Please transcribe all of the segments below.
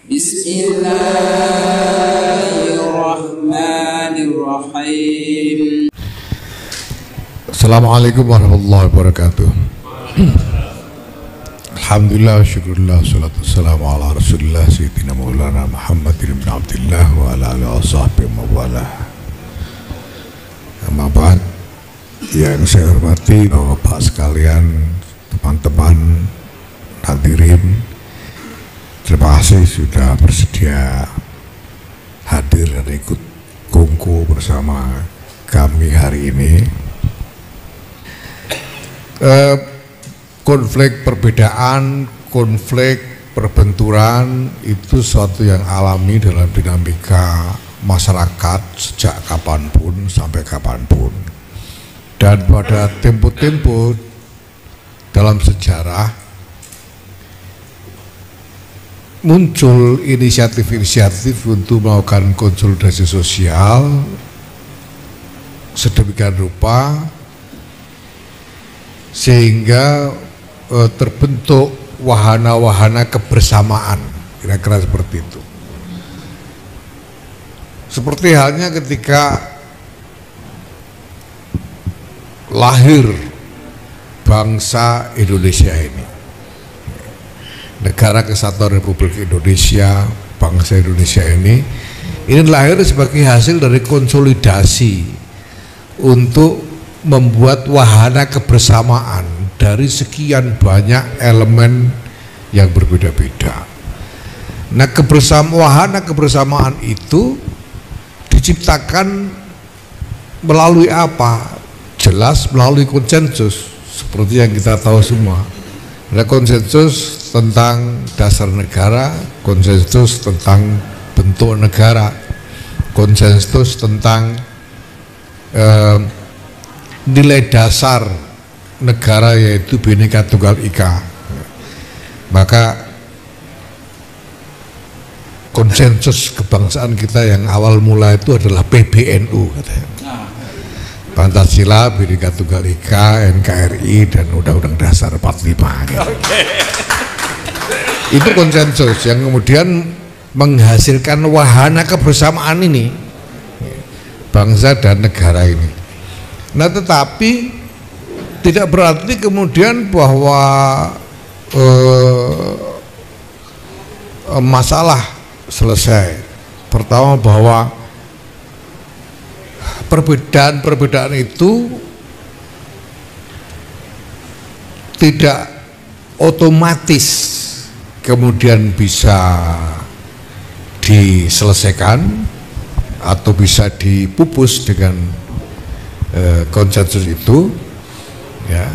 Bismillahirrahmanirrahim. Assalamualaikum warahmatullahi wabarakatuh. Alhamdulillah, syukurullah, salatu wassalamu ala rasulillah sayyidina maulana Muhammad ibn Abdillah wa ala alihi wa sahbihi mawalah. Amma ba'd, yang saya hormati Bapak sekalian, teman-teman hadirin, terima kasih sudah bersedia hadir dan ikut kongko bersama kami hari ini. Konflik perbedaan, konflik perbenturan itu suatu yang alami dalam dinamika masyarakat sejak kapanpun sampai kapanpun. Dan pada tempo-tempo dalam sejarah muncul inisiatif-inisiatif untuk melakukan konsolidasi sosial sedemikian rupa sehingga terbentuk wahana-wahana kebersamaan, kira-kira seperti itu. Seperti halnya ketika lahir bangsa Indonesia ini, Negara Kesatuan Republik Indonesia, bangsa Indonesia ini lahir sebagai hasil dari konsolidasi untuk membuat wahana kebersamaan dari sekian banyak elemen yang berbeda-beda. Nah, wahana kebersamaan itu diciptakan melalui apa? Jelas melalui konsensus, seperti yang kita tahu semua. Ada konsensus tentang dasar negara, konsensus tentang bentuk negara, konsensus tentang nilai dasar negara yaitu Bhinneka Tunggal Ika. Maka konsensus kebangsaan kita yang awal mula itu adalah PBNU katanya. Pancasila, Bhinneka Tunggal Ika, NKRI, dan Undang-Undang Dasar 45 gitu. Itu konsensus yang kemudian menghasilkan wahana kebersamaan ini, bangsa dan negara ini. Nah, tetapi tidak berarti kemudian bahwa masalah selesai. Pertama, bahwa perbedaan itu tidak otomatis kemudian bisa diselesaikan atau bisa dipupus dengan konsensus itu, ya.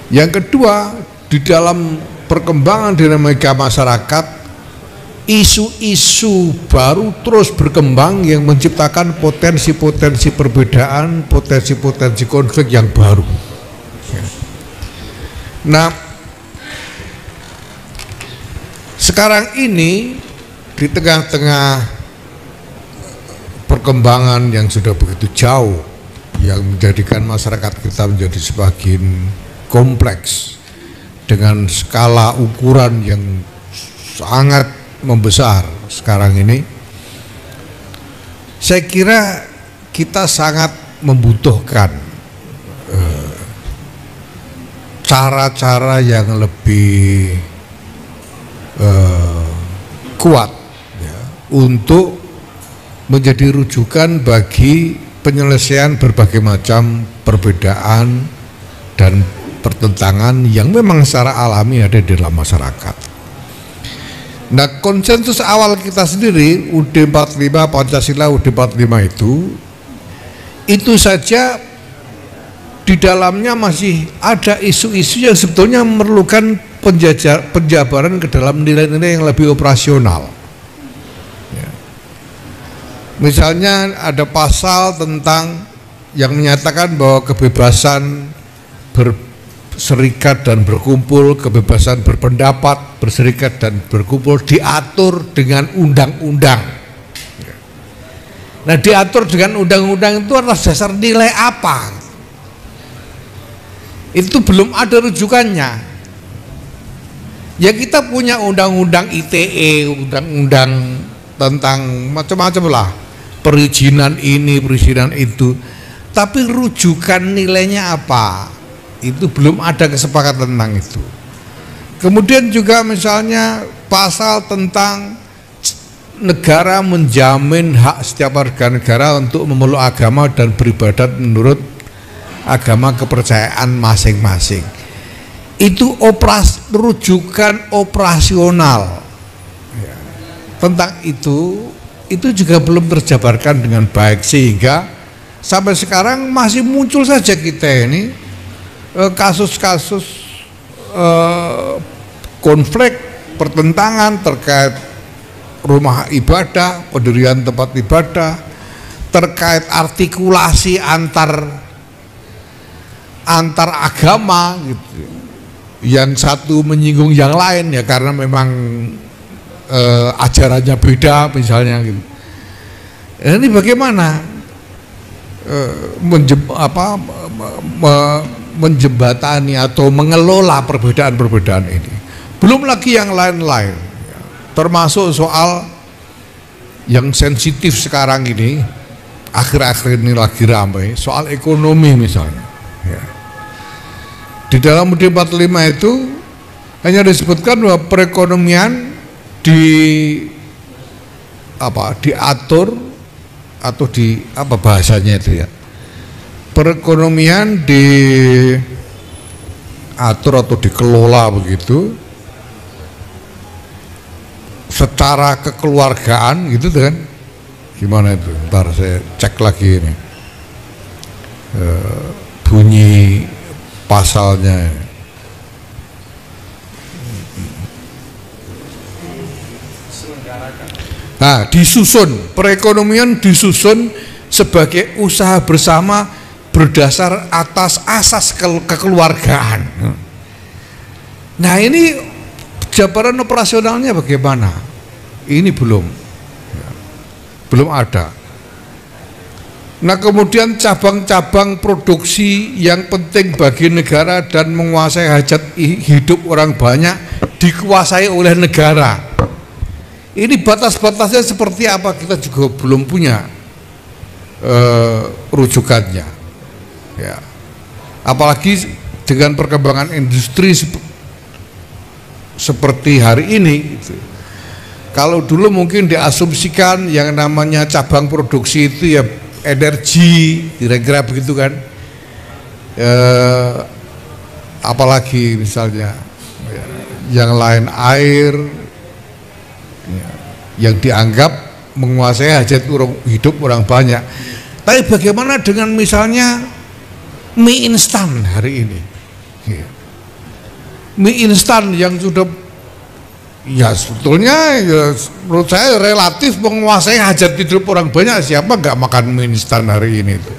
Yang kedua, di dalam perkembangan dinamika masyarakat, isu-isu baru terus berkembang yang menciptakan potensi-potensi perbedaan, potensi-potensi konflik yang baru. Nah, sekarang ini di tengah-tengah perkembangan yang sudah begitu jauh, yang menjadikan masyarakat kita menjadi semakin kompleks dengan skala ukuran yang sangat membesar sekarang ini, saya kira kita sangat membutuhkan cara-cara yang lebih kuat, ya, untuk menjadi rujukan bagi penyelesaian berbagai macam perbedaan dan pertentangan yang memang secara alami ada di dalam masyarakat. Nah, konsensus awal kita sendiri UUD 45, Pancasila UUD 45 itu saja di dalamnya masih ada isu-isu yang sebetulnya memerlukan penjabaran ke dalam nilai-nilai yang lebih operasional. Ya. Misalnya ada pasal tentang yang menyatakan bahwa kebebasan berserikat dan berkumpul, kebebasan berpendapat, berserikat dan berkumpul diatur dengan undang-undang. Nah, diatur dengan undang-undang itu atas dasar nilai apa? Itu belum ada rujukannya. Ya kita punya undang-undang ITE, undang-undang tentang macam-macam lah, perizinan ini, perizinan itu. Tapi rujukan nilainya apa? Itu belum ada kesepakatan tentang itu. Kemudian juga misalnya pasal tentang negara menjamin hak setiap warga negara untuk memeluk agama dan beribadat menurut agama kepercayaan masing-masing. Itu rujukan operasional ya. Tentang itu juga belum terjabarkan dengan baik, sehingga sampai sekarang masih muncul saja kita ini kasus-kasus konflik pertentangan terkait rumah ibadah, pendirian tempat ibadah, terkait artikulasi antar agama gitu. Yang satu menyinggung yang lain ya karena memang ajarannya beda misalnya gitu. Ini bagaimana menjembatani atau mengelola perbedaan-perbedaan ini? Belum lagi yang lain-lain, termasuk soal yang sensitif sekarang ini, akhir-akhir ini lagi ramai, soal ekonomi misalnya ya. Di dalam UUD 45 itu hanya disebutkan bahwa perekonomian diatur atau apa bahasanya itu ya, perekonomian diatur atau dikelola begitu secara kekeluargaan gitu kan. Gimana itu? Ntar saya cek lagi ini bunyi pasalnya. Nah, disusun, perekonomian disusun sebagai usaha bersama berdasar atas asas kekeluargaan. Nah, ini jabaran operasionalnya bagaimana? Ini belum ada. Nah, kemudian cabang-cabang produksi yang penting bagi negara dan menguasai hajat hidup orang banyak dikuasai oleh negara. Ini batas-batasnya seperti apa, kita juga belum punya rujukannya ya. Apalagi dengan perkembangan industri seperti hari ini gitu. Kalau dulu mungkin diasumsikan yang namanya cabang produksi itu ya energi, kira-kira begitu kan, apalagi misalnya yang lain air ya, yang dianggap menguasai hajat hidup orang banyak. Tapi bagaimana dengan misalnya mie instan hari ini ya. Mie instan yang sudah ya sebetulnya ya, menurut saya relatif menguasai hajat hidup orang banyak. Siapa nggak makan mie instan hari ini itu?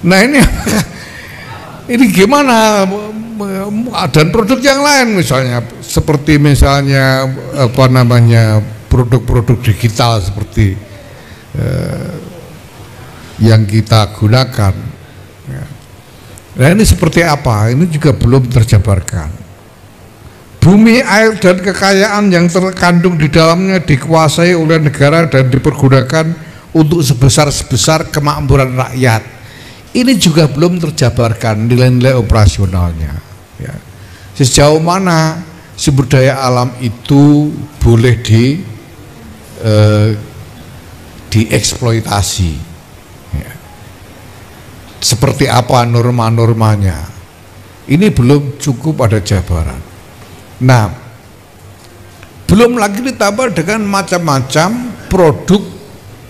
Nah ini gimana? Dan produk yang lain misalnya seperti misalnya apa namanya produk-produk digital seperti yang kita gunakan ya. Nah ini seperti apa? Ini juga belum terjabarkan. Bumi, air, dan kekayaan yang terkandung di dalamnya dikuasai oleh negara dan dipergunakan untuk sebesar-besar kemakmuran rakyat. Ini juga belum terjabarkan nilai-nilai operasionalnya ya. Sejauh mana sumber daya alam itu boleh dieksploitasi ya. Seperti apa norma-normanya? Ini belum cukup ada jabaran. Nah, belum lagi ditambah dengan macam-macam produk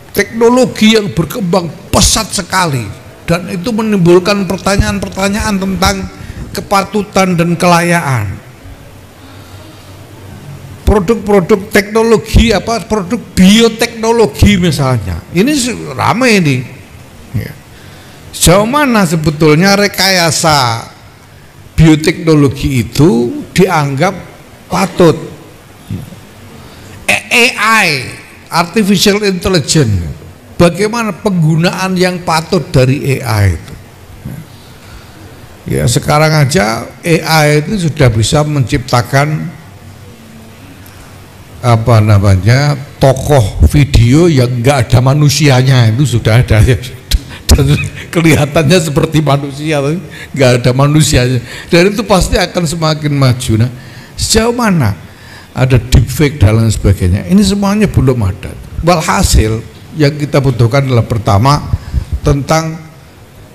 teknologi yang berkembang pesat sekali, dan itu menimbulkan pertanyaan-pertanyaan tentang kepatutan dan kelayaan. Produk-produk teknologi produk bioteknologi misalnya, ini ramai ini. Sejauh mana sebetulnya rekayasa bioteknologi itu dianggap patut? AI, artificial intelligence, bagaimana penggunaan yang patut dari AI itu? Ya sekarang aja AI itu sudah bisa menciptakan apa namanya, tokoh video yang nggak ada manusianya itu sudah ada ya. Dan kelihatannya seperti manusia tapi nggak ada manusianya, dan itu pasti akan semakin maju. Nah, sejauh mana ada deepfake dan lain sebagainya, ini semuanya belum ada. Walhasil yang kita butuhkan adalah pertama tentang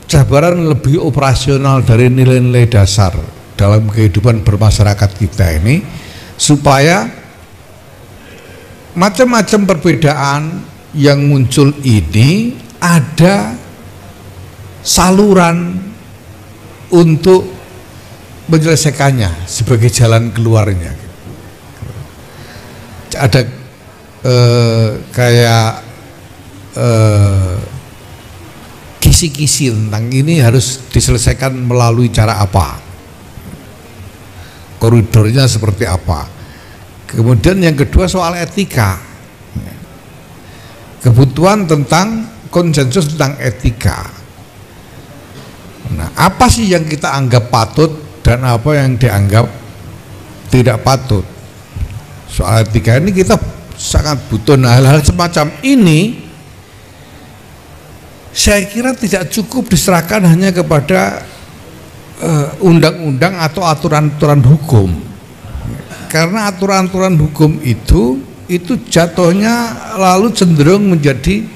jabaran lebih operasional dari nilai-nilai dasar dalam kehidupan bermasyarakat kita ini, supaya macam-macam perbedaan yang muncul ini ada saluran untuk menyelesaikannya sebagai jalan keluarnya. Ada kayak kisi-kisi tentang ini harus diselesaikan melalui cara apa, koridornya seperti apa. Kemudian yang kedua soal etika, kebutuhan tentang konsensus tentang etika. Nah, apa sih yang kita anggap patut dan apa yang dianggap tidak patut? Soal etika ini kita sangat butuh. Nah, hal-hal semacam ini saya kira tidak cukup diserahkan hanya kepada undang-undang atau aturan-aturan hukum, karena aturan-aturan hukum itu jatuhnya lalu cenderung menjadi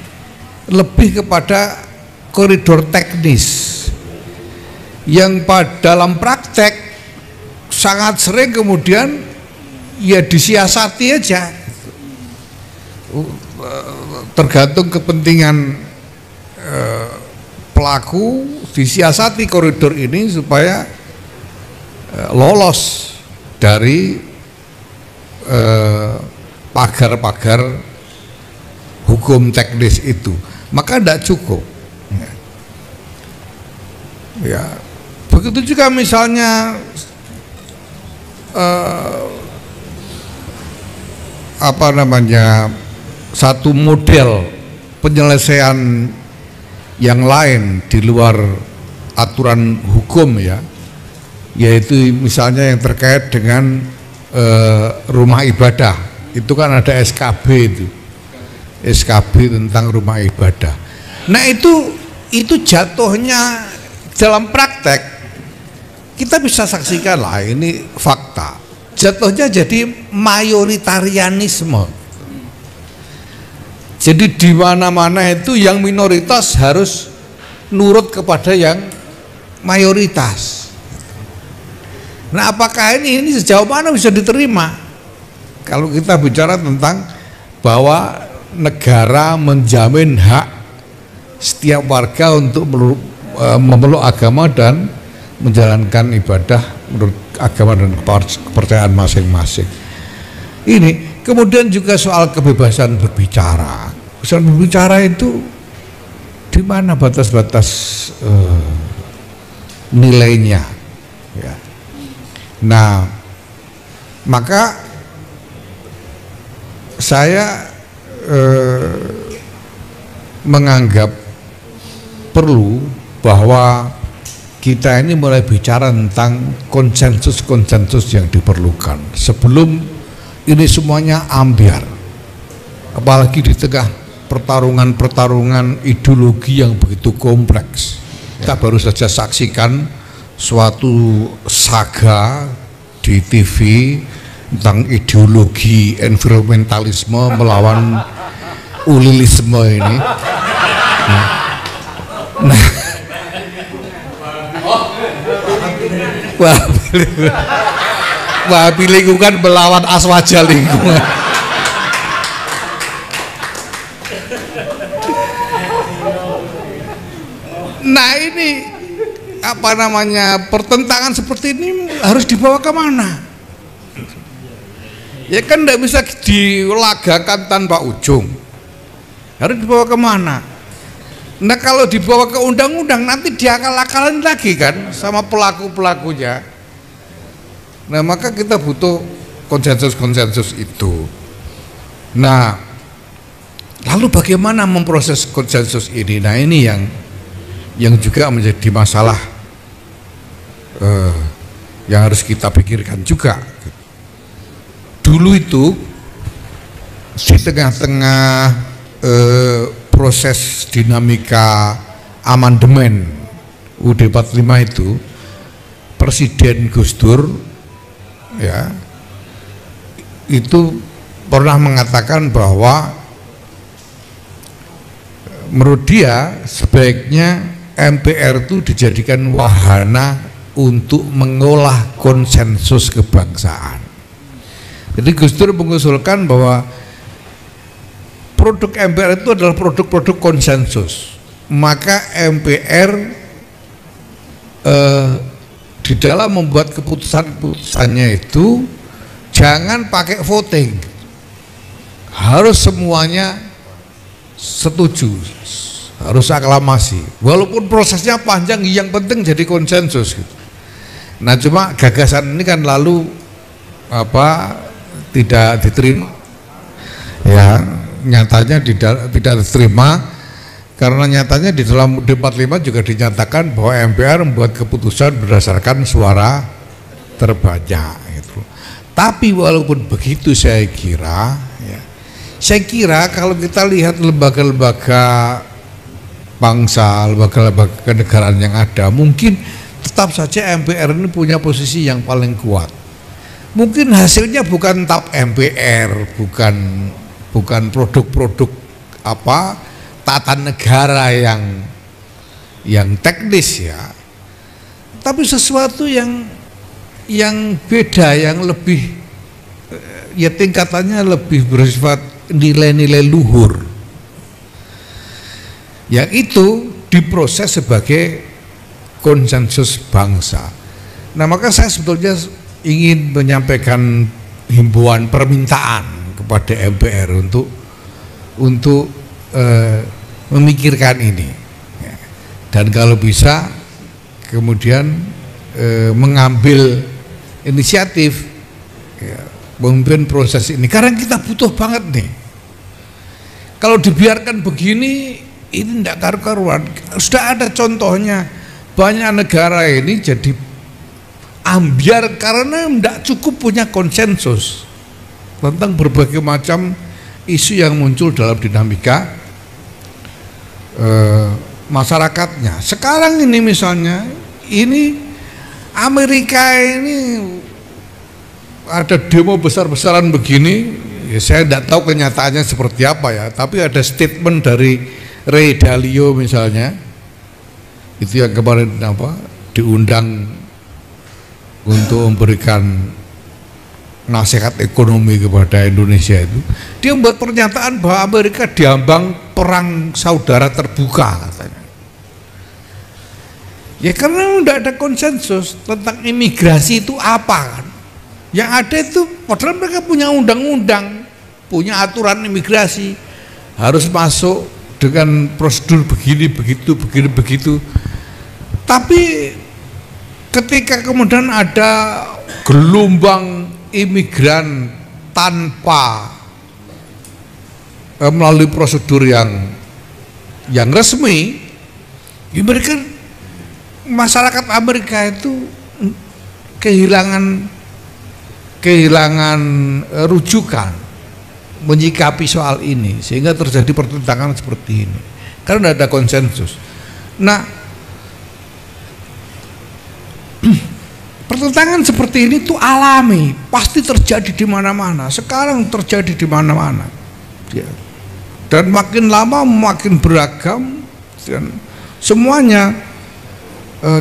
lebih kepada koridor teknis yang dalam praktek sangat sering kemudian ya disiasati aja, tergantung kepentingan pelaku, disiasati koridor ini supaya lolos dari pagar-pagar hukum teknis itu. Maka tidak cukup ya. Begitu juga misalnya apa namanya, satu model penyelesaian yang lain di luar aturan hukum ya, yaitu misalnya yang terkait dengan rumah ibadah. Itu kan ada SKB itu, SKB tentang rumah ibadah. Nah itu jatuhnya dalam praktek kita bisa saksikan lah, ini fakta, jatuhnya jadi mayoritarianisme. Jadi di mana-mana itu yang minoritas harus nurut kepada yang mayoritas. Nah, apakah ini sejauh mana bisa diterima kalau kita bicara tentang bahwa negara menjamin hak setiap warga untuk memeluk agama dan menjalankan ibadah menurut agama dan kepercayaan masing-masing. Ini kemudian juga soal kebebasan berbicara. Kebebasan berbicara itu di mana batas-batas nilainya ya. Nah, maka saya menganggap perlu bahwa kita ini mulai bicara tentang konsensus-konsensus yang diperlukan sebelum ini semuanya ambiar, apalagi di tengah pertarungan-pertarungan ideologi yang begitu kompleks. Kita baru saja saksikan suatu saga di TV tentang ideologi environmentalisme melawan ulilisme ini. Nah, Wahabi lingkungan melawan aswaja lingkungan. Nah, ini apa namanya, pertentangan seperti ini harus dibawa kemana? Ya kan tidak bisa dilagakan tanpa ujung, harus dibawa kemana? Nah, kalau dibawa ke undang-undang nanti diakal-akalin lagi kan sama pelaku-pelakunya. Nah, maka kita butuh konsensus-konsensus itu. Nah, lalu bagaimana memproses konsensus ini? Nah, ini yang juga menjadi masalah yang harus kita pikirkan juga. Dulu itu di tengah-tengah proses dinamika amandemen UUD 45 itu, Presiden Gus Dur ya itu pernah mengatakan bahwa menurut dia sebaiknya MPR itu dijadikan wahana untuk mengolah konsensus kebangsaan. Jadi Gus Dur mengusulkan bahwa produk MPR itu adalah produk-produk konsensus. Maka MPR di dalam membuat keputusan-keputusannya itu jangan pakai voting, harus semuanya setuju, harus aklamasi, walaupun prosesnya panjang, yang penting jadi konsensus gitu. Nah cuma gagasan ini kan lalu tidak diterima ya, nyatanya tidak diterima, karena nyatanya di dalam UUD 45 juga dinyatakan bahwa MPR membuat keputusan berdasarkan suara terbanyak gitu. Tapi walaupun begitu saya kira kalau kita lihat lembaga-lembaga bangsa, lembaga-lembaga kenegaraan yang ada, mungkin tetap saja MPR ini punya posisi yang paling kuat. Mungkin hasilnya bukan tap MPR, bukan produk-produk tata negara yang teknis ya, tapi sesuatu yang beda, yang lebih ya tingkatannya lebih bersifat nilai-nilai luhur, yang itu diproses sebagai konsensus bangsa. Nah maka saya sebetulnya ingin menyampaikan himbauan, permintaan kepada MPR untuk memikirkan ini ya. Dan kalau bisa kemudian mengambil inisiatif ya, memimpin proses ini, karena kita butuh banget nih. Kalau dibiarkan begini ini tidak karu-karuan. Sudah ada contohnya, banyak negara ini jadi ambiar karena tidak cukup punya konsensus tentang berbagai macam isu yang muncul dalam dinamika masyarakatnya. Sekarang ini misalnya, ini Amerika ini ada demo besar-besaran begini, ya saya tidak tahu kenyataannya seperti apa ya, tapi ada statement dari Ray Dalio misalnya, itu yang kemarin diundang untuk memberikan nasihat ekonomi kepada Indonesia, itu dia membuat pernyataan bahwa Amerika diambang perang saudara terbuka katanya. Ya karena tidak ada konsensus tentang imigrasi itu apa kan. Yang ada itu padahal mereka punya undang-undang, punya aturan imigrasi, harus masuk dengan prosedur begini begitu. Tapi ketika kemudian ada gelombang imigran tanpa melalui prosedur yang resmi, ya mereka, masyarakat Amerika itu kehilangan rujukan menyikapi soal ini, sehingga terjadi pertentangan seperti ini karena tidak ada konsensus. Nah, pertentangan seperti ini tuh alami, pasti terjadi di mana-mana. Sekarang terjadi di mana-mana, dan makin lama makin beragam, dan semuanya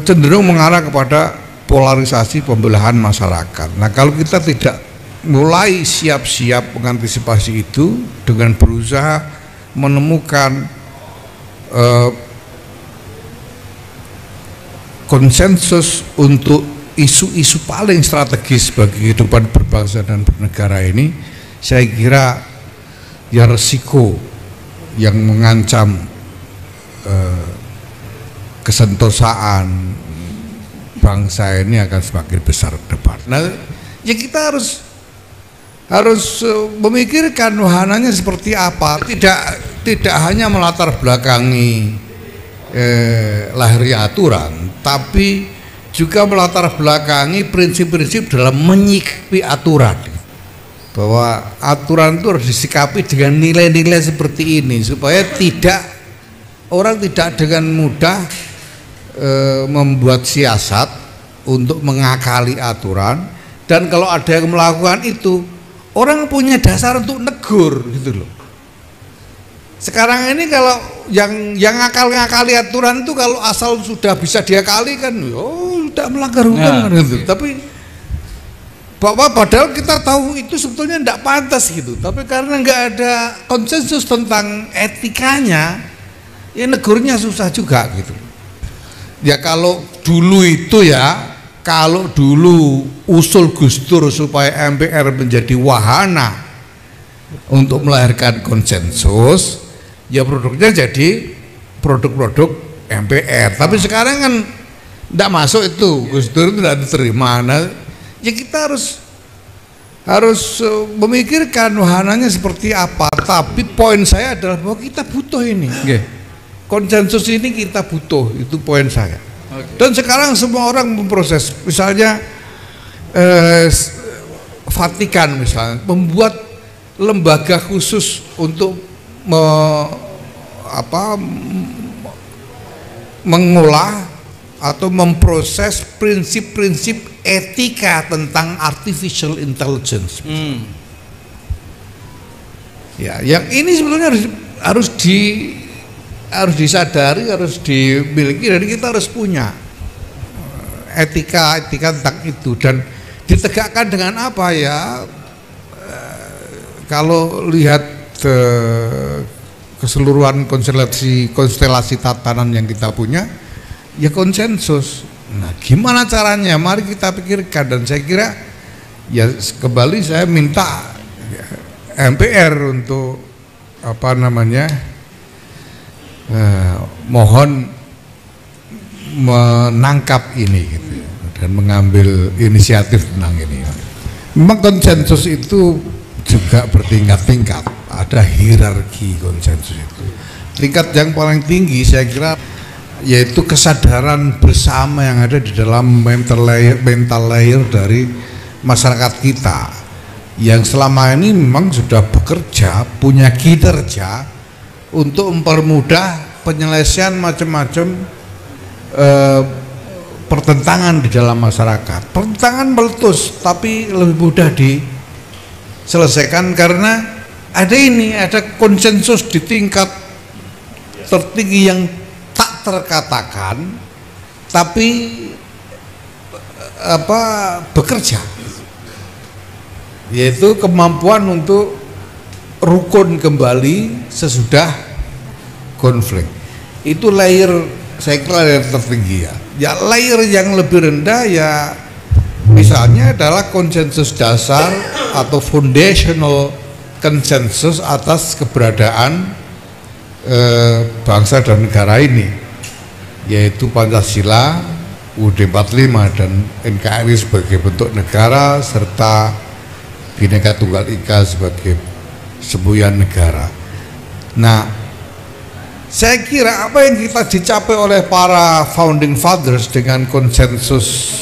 cenderung mengarah kepada polarisasi, pembelahan masyarakat. Nah kalau kita tidak mulai siap-siap mengantisipasi itu dengan berusaha menemukan konsensus untuk isu-isu paling strategis bagi kehidupan berbangsa dan bernegara ini, saya kira ya resiko yang mengancam kesentosaan bangsa ini akan semakin besar ke depan. Nah, ya kita harus memikirkan wahananya seperti apa. Tidak hanya melatar belakangi lahirnya aturan, tapi juga melatar belakangi prinsip-prinsip dalam menyikapi aturan. bahwa aturan itu harus disikapi dengan nilai-nilai seperti ini supaya orang tidak dengan mudah membuat siasat untuk mengakali aturan, dan kalau ada yang melakukan itu orang punya dasar untuk negur gitu loh. Sekarang ini kalau yang ngakali aturan itu kalau asal sudah bisa diakali kan, sudah melanggar hukum kan gitu. Tapi bahwa padahal kita tahu itu sebetulnya tidak pantas gitu. Tapi karena nggak ada konsensus tentang etikanya, ya negurnya susah juga gitu. Ya kalau dulu usul Gus Dur supaya MPR menjadi wahana untuk melahirkan konsensus, ya produknya jadi produk-produk MPR. Tapi sekarang kan tidak masuk itu, Gus Dur itu tidak diterima. Nah, ya kita harus memikirkan wahananya seperti apa. Tapi poin saya adalah bahwa kita butuh ini. Konsensus ini kita butuh, itu poin saya. Dan sekarang semua orang memproses, misalnya Vatikan misalnya membuat lembaga khusus untuk mengolah atau memproses prinsip-prinsip etika tentang artificial intelligence. Ya, yang ini sebetulnya harus disadari, harus dimiliki, dan kita harus punya etika tentang itu, dan ditegakkan dengan apa ya? Kalau lihat keseluruhan konstelasi tatanan yang kita punya, ya konsensus. Nah, gimana caranya? Mari kita pikirkan. Dan saya kira ya kembali saya minta MPR untuk mohon menangkap ini gitu, dan mengambil inisiatif tentang ini. Memang konsensus itu juga bertingkat-tingkat, ada hierarki konsensus itu. Tingkat yang paling tinggi saya kira yaitu kesadaran bersama yang ada di dalam mental layer dari masyarakat kita, yang selama ini memang sudah bekerja, punya kinerja untuk mempermudah penyelesaian macam-macam pertentangan di dalam masyarakat. Pertentangan meletus tapi lebih mudah diselesaikan karena ada konsensus di tingkat tertinggi yang tak terkatakan tapi bekerja, yaitu kemampuan untuk rukun kembali sesudah konflik. Itu layer, saya kira layer tertinggi ya. Ya layer yang lebih rendah ya misalnya adalah konsensus dasar atau foundational konsensus atas keberadaan bangsa dan negara ini, yaitu Pancasila, UUD 45 dan NKRI sebagai bentuk negara serta Bhinneka Tunggal Ika sebagai semboyan negara. Nah, saya kira apa yang kita dicapai oleh para founding fathers dengan konsensus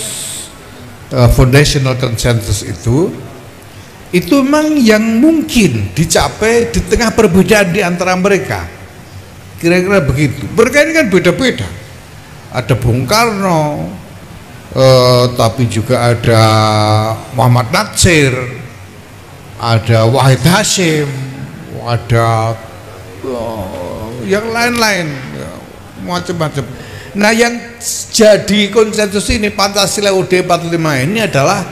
foundational consensus itu memang yang mungkin dicapai di tengah perbedaan di antara mereka. Kira-kira begitu. Mereka ini kan beda-beda. Ada Bung Karno, tapi juga ada Muhammad Natsir, ada Wahid Hasyim, ada yang lain-lain, macam-macam. Nah, yang jadi konsensus ini Pancasila UUD 45 ini adalah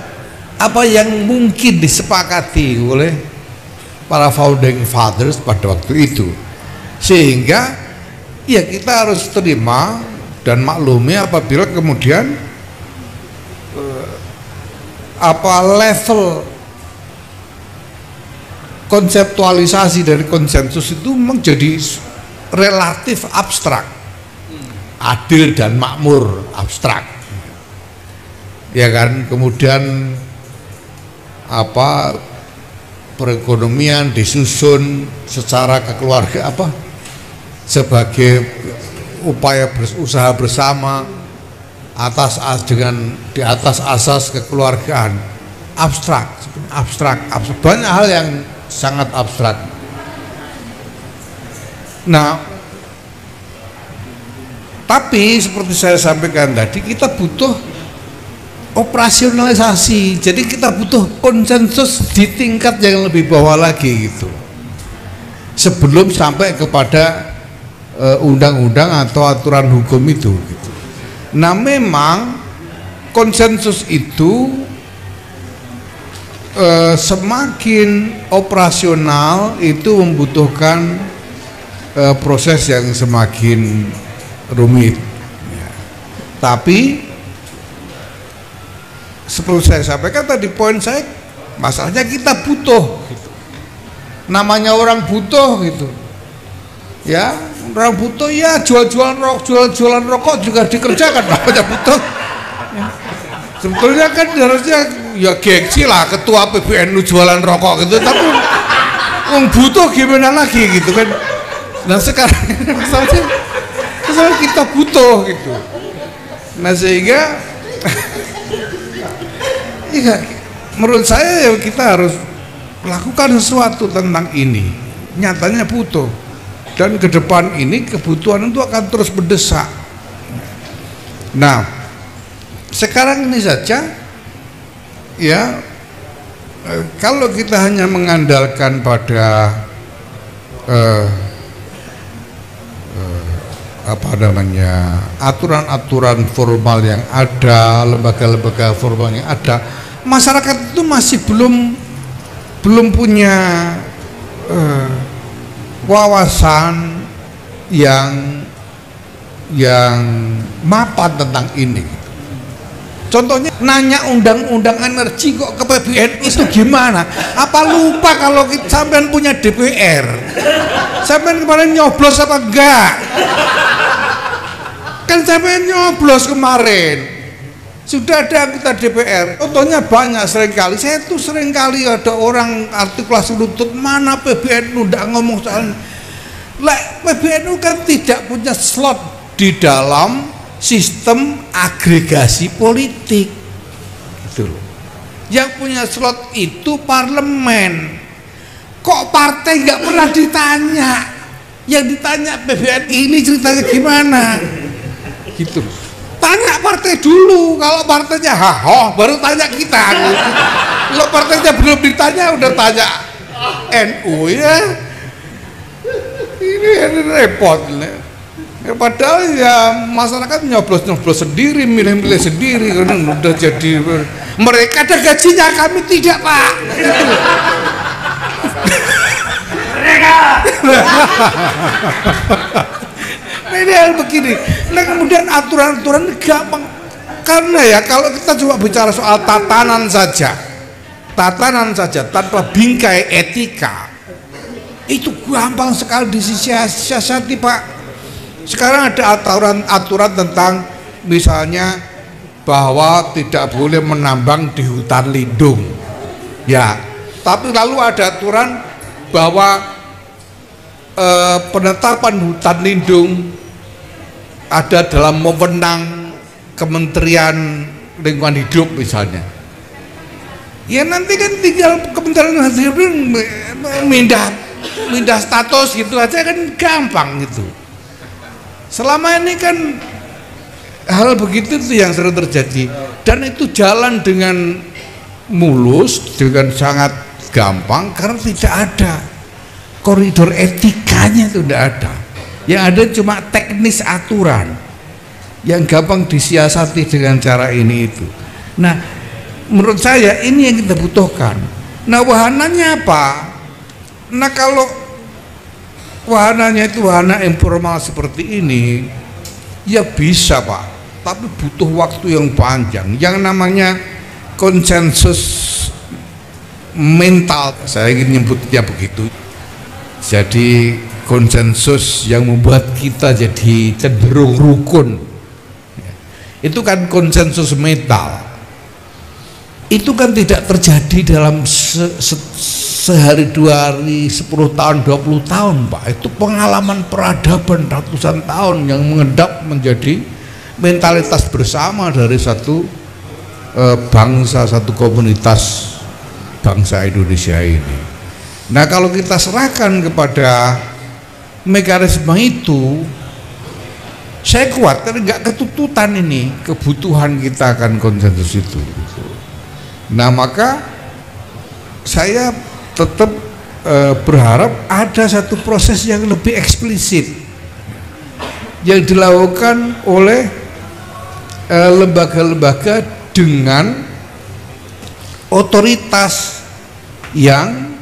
apa yang mungkin disepakati oleh para founding fathers pada waktu itu, sehingga ya kita harus terima dan maklumi apabila kemudian level konseptualisasi dari konsensus itu memang jadi relatif abstrak, adil dan makmur abstrak, ya kan. Kemudian perekonomian disusun secara kekeluarga sebagai upaya berusaha bersama di atas asas kekeluargaan. abstrak, banyak hal yang sangat abstrak. Nah, tapi seperti saya sampaikan tadi, kita butuh operasionalisasi. Jadi kita butuh konsensus di tingkat yang lebih bawah lagi gitu, sebelum sampai kepada undang-undang atau aturan hukum itu gitu. Nah, memang konsensus itu semakin operasional itu membutuhkan proses yang semakin rumit ya. Tapi seperti saya sampaikan tadi, poin saya, masalahnya kita butuh gitu. Namanya orang butuh gitu ya, orang butuh ya, jualan rokok juga dikerjakan, namanya butuh ya. Sebetulnya kan harusnya ya gengsi lah ketua PBNU jualan rokok gitu, tapi orang butuh gimana lagi gitu kan. Nah sekarang misalnya kita butuh gitu. Nah sehingga ya, menurut saya ya kita harus melakukan sesuatu tentang ini. Nyatanya butuh, dan ke depan ini kebutuhan itu akan terus mendesak. Nah, sekarang ini saja ya, kalau kita hanya mengandalkan pada apa namanya, aturan-aturan formal yang ada, lembaga-lembaga formal yang ada, masyarakat itu masih belum punya wawasan yang mapan tentang ini. Contohnya nanya undang-undang energi kok ke PBN itu gimana? Apa lupa kalau sampean punya DPR? Sampean kemarin nyoblos apa enggak? Kan sampean nyoblos kemarin. Sudah ada anggota DPR. Contohnya banyak, seringkali saya tuh seringkali ada orang artikulasi lutut, mana PBNU ndak ngomong soal PBNU kan tidak punya slot di dalam sistem agregasi politik gitu loh. Yang punya slot itu parlemen. Kok partai nggak pernah ditanya? Yang ditanya PBNU ini ceritanya gimana gitu loh. Tanya partai dulu, kalau partainya haho baru tanya kita gitu. Kalau partainya belum ditanya udah tanya NU ya, ini repot nih. Ya, padahal ya masyarakat nyoblos sendiri, milih-milih sendiri, karena udah jadi mereka ada gajinya, kami tidak pak. Mereka. Nah, ini hal begini. Nah kemudian aturan-aturan gampang, karena ya kalau kita coba bicara soal tatanan saja tanpa bingkai etika, itu gampang sekali disiasati pak. Sekarang ada aturan tentang misalnya bahwa tidak boleh menambang di hutan lindung ya, tapi lalu ada aturan bahwa penetapan hutan lindung ada dalam wewenang Kementerian Lingkungan Hidup misalnya. Ya nanti kan tinggal Kementerian Lingkungan Hidup mindah status gitu aja kan gampang gitu. Selama ini kan hal begitu itu yang sering terjadi, dan itu jalan dengan mulus, dengan sangat gampang karena tidak ada koridor etikanya, itu tidak ada. Yang ada cuma teknis aturan yang gampang disiasati dengan cara ini itu. Nah, menurut saya ini yang kita butuhkan. Nah, wahananya apa? Nah, kalau wahananya itu wahana informal seperti ini, ya bisa pak, tapi butuh waktu yang panjang. Yang namanya konsensus mental, saya ingin nyebutnya begitu. Jadi konsensus yang membuat kita jadi cenderung rukun, itu kan konsensus mental. Itu kan tidak terjadi dalam sehari, 2 hari, 10 tahun, 20 tahun pak. Itu pengalaman peradaban ratusan tahun yang mengendap menjadi mentalitas bersama dari satu bangsa, satu komunitas bangsa Indonesia ini. Nah, kalau kita serahkan kepada mekanisme itu, saya khawatir nggak ketututan ini kebutuhan kita akan konsensus itu. Nah, maka saya tetap berharap ada satu proses yang lebih eksplisit yang dilakukan oleh lembaga-lembaga dengan otoritas yang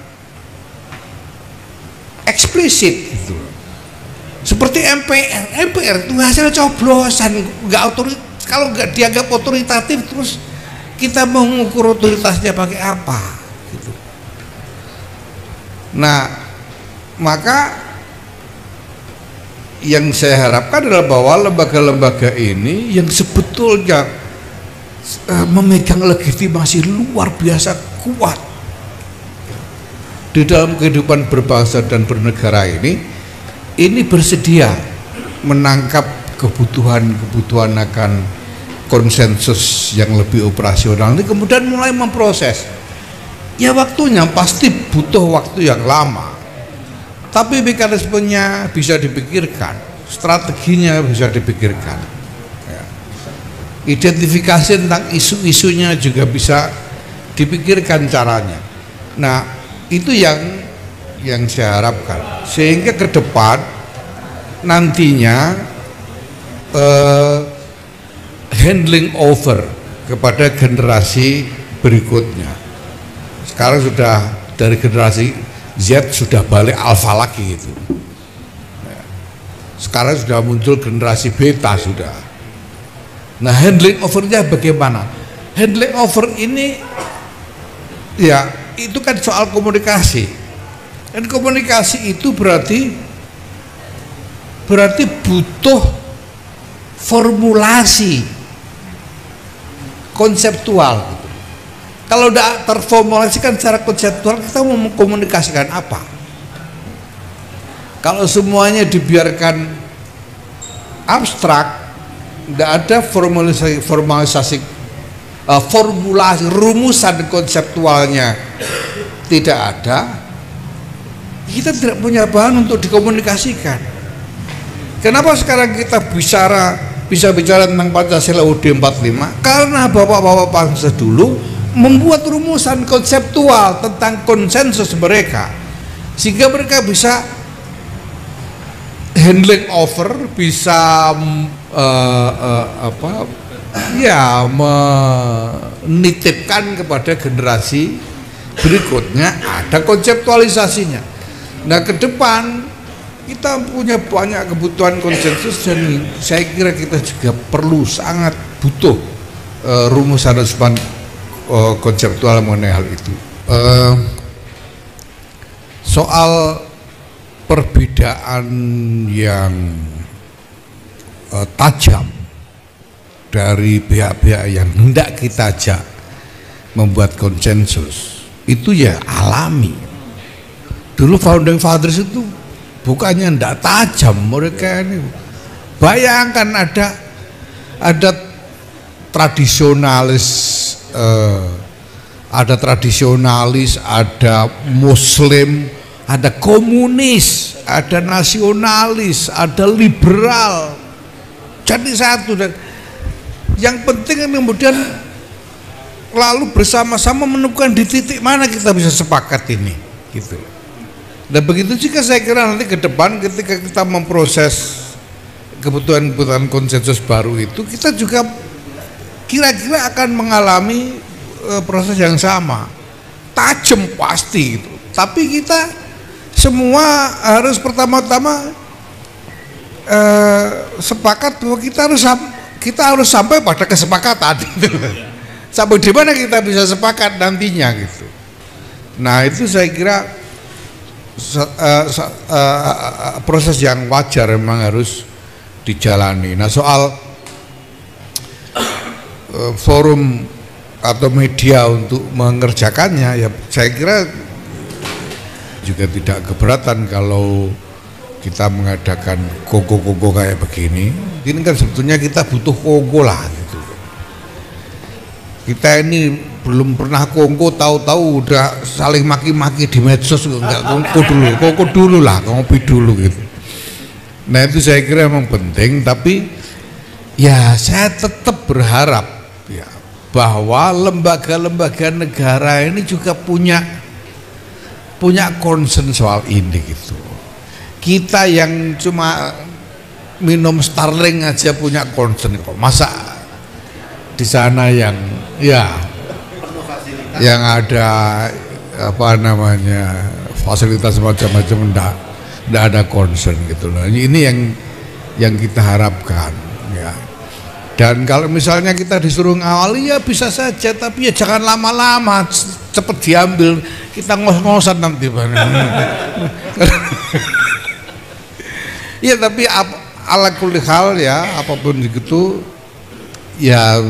eksplisit gitu. Seperti MPR itu hasil coblosan, kalau nggak dianggap otoritatif, terus kita mau mengukur otoritasnya pakai apa gitu. Nah, maka yang saya harapkan adalah bahwa lembaga-lembaga ini yang sebetulnya memegang legitimasi luar biasa kuat di dalam kehidupan berbangsa dan bernegara ini bersedia menangkap kebutuhan akan konsensus yang lebih operasional ini, kemudian mulai memproses. Ya, waktunya pasti butuh waktu yang lama, tapi mekanismenya bisa dipikirkan, strateginya bisa dipikirkan ya. Identifikasi tentang isu-isunya juga bisa dipikirkan caranya. Nah, itu yang saya harapkan, sehingga ke depan nantinya handling over kepada generasi berikutnya. Sekarang sudah dari generasi Z sudah balik alfa lagi gitu. Sekarang sudah muncul generasi beta sudah. Nah, handling overnya bagaimana? Handling over ini ya itu kan soal komunikasi. Dan komunikasi itu berarti butuh formulasi konseptual gitu. Kalau tidak terformulasikan secara konseptual, kita mau mengkomunikasikan apa? Kalau semuanya dibiarkan abstrak, tidak ada formulasi rumusan konseptualnya tidak ada, kita tidak punya bahan untuk dikomunikasikan. Kenapa sekarang kita bisa bicara tentang Pancasila UUD 45? Karena bapak-bapak bangsa dulu membuat rumusan konseptual tentang konsensus mereka, sehingga mereka bisa handling over, bisa menitipkan kepada generasi berikutnya, ada konseptualisasinya. Nah, ke depan kita punya banyak kebutuhan konsensus, dan saya kira kita juga sangat butuh rumusan konseptual mengenai hal itu. Soal perbedaan yang tajam dari pihak-pihak yang hendak kita ajak membuat konsensus itu ya alami. Dulu founding fathers itu bukannya hendak tajam, mereka ini bayangkan ada tradisionalis, ada muslim, ada komunis, ada nasionalis, ada liberal, jadi satu. Dan yang penting kemudian lalu bersama-sama menemukan di titik mana kita bisa sepakat ini gitu. Dan begitu juga saya kira nanti ke depan ketika kita memproses kebutuhan konsensus baru itu, kita juga kira-kira akan mengalami proses yang sama, tajam pasti gitu. Tapi kita semua harus pertama-tama sepakat bahwa kita harus sampai pada kesepakatan gitu. Sampai di mana kita bisa sepakat nantinya gitu. Nah, itu saya kira proses yang wajar memang harus dijalani. Nah, soal forum atau media untuk mengerjakannya, ya saya kira juga tidak keberatan kalau kita mengadakan kongko-kongko kayak begini. Ini kan sebetulnya kita butuh kongko lah gitu. Kita ini belum pernah kongko, tahu-tahu udah saling maki-maki di medsos. Enggak, kongko dulu lah, ngopi dulu gitu. Nah itu saya kira memang penting, tapi ya saya tetap berharap ya bahwa lembaga-lembaga negara ini juga punya concern soal ini gitu. Kita yang cuma minum Starling aja punya concern kok. Masa di sana yang ada apa namanya fasilitas macam-macam enggak ada concern gitu loh. Ini yang kita harapkan ya. Dan kalau misalnya kita disuruh ngawali ya bisa saja, tapi ya jangan lama-lama, cepet diambil, kita ngos-ngosan nanti. Ya tapi ala kulli hal ya, apapun begitu ya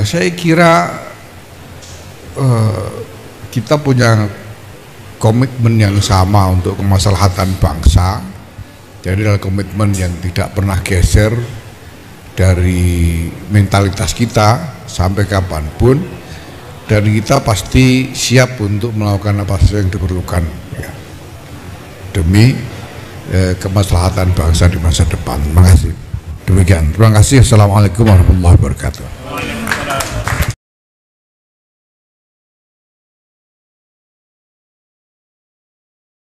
saya kira kita punya komitmen yang sama untuk kemaslahatan bangsa. Jadi adalah komitmen yang tidak pernah geser dari mentalitas kita sampai kapanpun, dan kita pasti siap untuk melakukan apa saja yang diperlukan ya, demi kemaslahatan bangsa di masa depan. Terima kasih. Demikian. Terima kasih. Assalamualaikum warahmatullahi wabarakatuh.